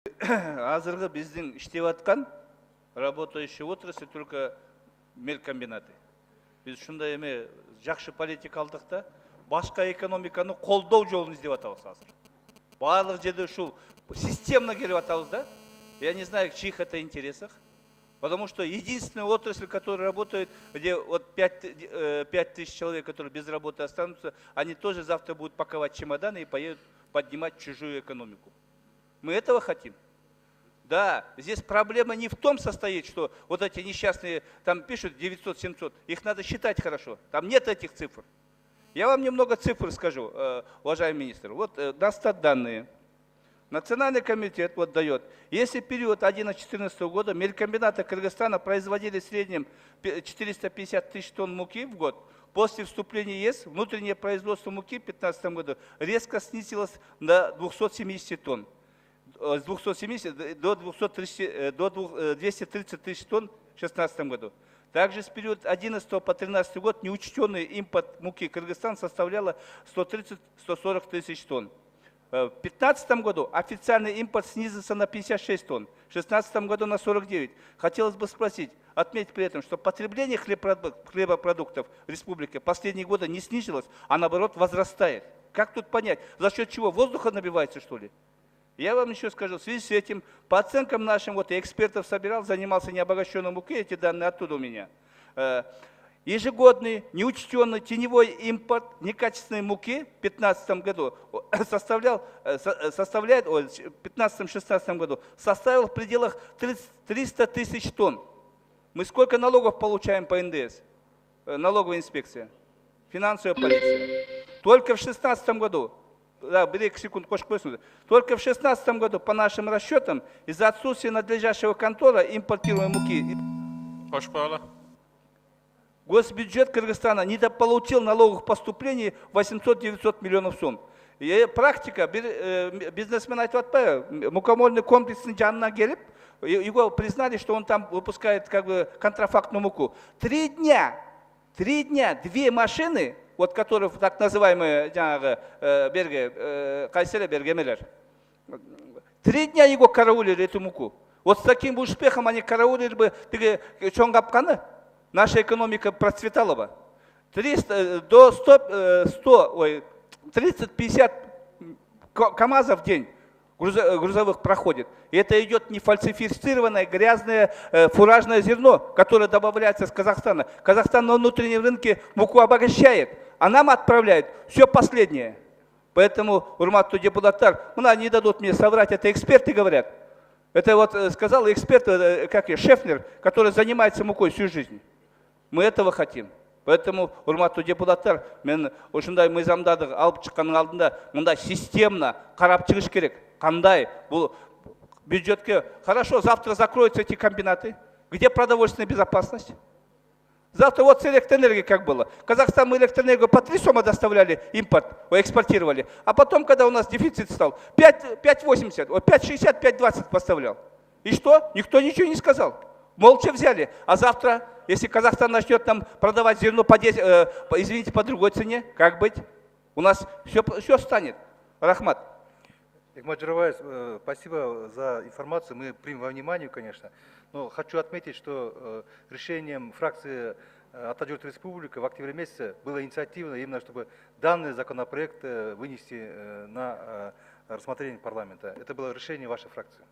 Азырғы біздің іштеп атқан работающий отрасль только мелкомбинаты. Біз шындай еме жақшы политика алдық та, башқа экономиканы қолдау жолын іздеп атабыз азыр. Барлық жерде ушул системно келіп атабыз да. Я не знаю, в чьих это интересах. Потому что единственная отрасль, которая работает, где вот 5000 человек, которые без работы останутся, они тоже завтра будут паковать чемоданы и поедут поднимать чужую экономику. Мы этого хотим? Да, здесь проблема не в том состоит, что вот эти несчастные, там пишут 900-700, их надо считать хорошо, там нет этих цифр. Я вам немного цифр скажу, уважаемый министр. Вот данные. Национальный комитет вот дает, если период 2011-2014 года мелькомбинаты Кыргызстана производили в среднем 450 тысяч тонн муки в год, после вступления ЕС внутреннее производство муки в 2015 году резко снизилось до 270 тонн. С 270 до 230 тысяч тонн в 2016 году. Также с периода 2011 по 2013 год неучтенный импорт муки Кыргызстан составлял 130-140 тысяч тонн. В 2015 году официальный импорт снизился на 56 тонн, в 2016 году на 49. Хотелось бы спросить, отметить при этом, что потребление хлебопродуктов в республике последние годы не снизилось, а наоборот возрастает. Как тут понять? За счет чего? Воздуха набивается, что ли? Я вам еще скажу, в связи с этим, по оценкам нашим, вот я экспертов собирал, занимался необогащенной мукой, эти данные оттуда у меня. Ежегодный неучтенный теневой импорт некачественной муки в 2015 году составляет, в 2015-2016 году составил в пределах 300 тысяч тонн. Мы сколько налогов получаем по НДС? Налоговая инспекция, финансовая полиция. Только в 2016 году, да, только в 2016 году, по нашим расчетам, из-за отсутствия надлежащего контроля импортируемой муки, госбюджет Кыргызстана недополучил налоговых поступлений 800-900 миллионов сом. И практика, бизнесмен айтып мукомольный комплексный жанына келіп, его признали, что он там выпускает как бы контрафактную муку. 3 дня, 2 машины, вот которые так называемые Кайселя Бергемелер, 3 дня его караулили эту муку. Вот с таким бы успехом они караулили бы Чонгапканы. Наша экономика процветала бы. 30-50 КАМАЗов в день грузовых проходит. И это идет не фальсифицированное, грязное фуражное зерно, которое добавляется с Казахстана. Казахстан на внутреннем рынке муку обогащает, а нам отправляет все последнее. Поэтому, урматтуу депутаттар, не дадут мне соврать, это эксперты говорят. Это вот сказал эксперт, Шефнер, который занимается мукой всю жизнь. Мы этого хотим. Поэтому, урматтуу депутаттар, мен ушундай мыйзамдарды алып чыккандын алдында мындай системно карап чыгыш керек. Кандай бул бюджетке? Хорошо, завтра закроются эти комбинаты. Где продовольственная безопасность? Завтра вот с электроэнергией как было. Казахстан мы электроэнергию по 3 сома доставляли, экспортировали. А потом, когда у нас дефицит стал, 5,80, 5,60, 5,20 поставлял. И что? Никто ничего не сказал. Молча взяли. А завтра, если Казахстан начнет нам продавать зерно по другой цене, как быть? У нас все станет. Рахмат. Игмат Жураваевич, спасибо за информацию. Мы примем во внимание, конечно. Но хочу отметить, что решением фракции Атажурт Республика в октябре месяце было инициативно именно, чтобы данный законопроект вынести на рассмотрение парламента. Это было решение вашей фракции.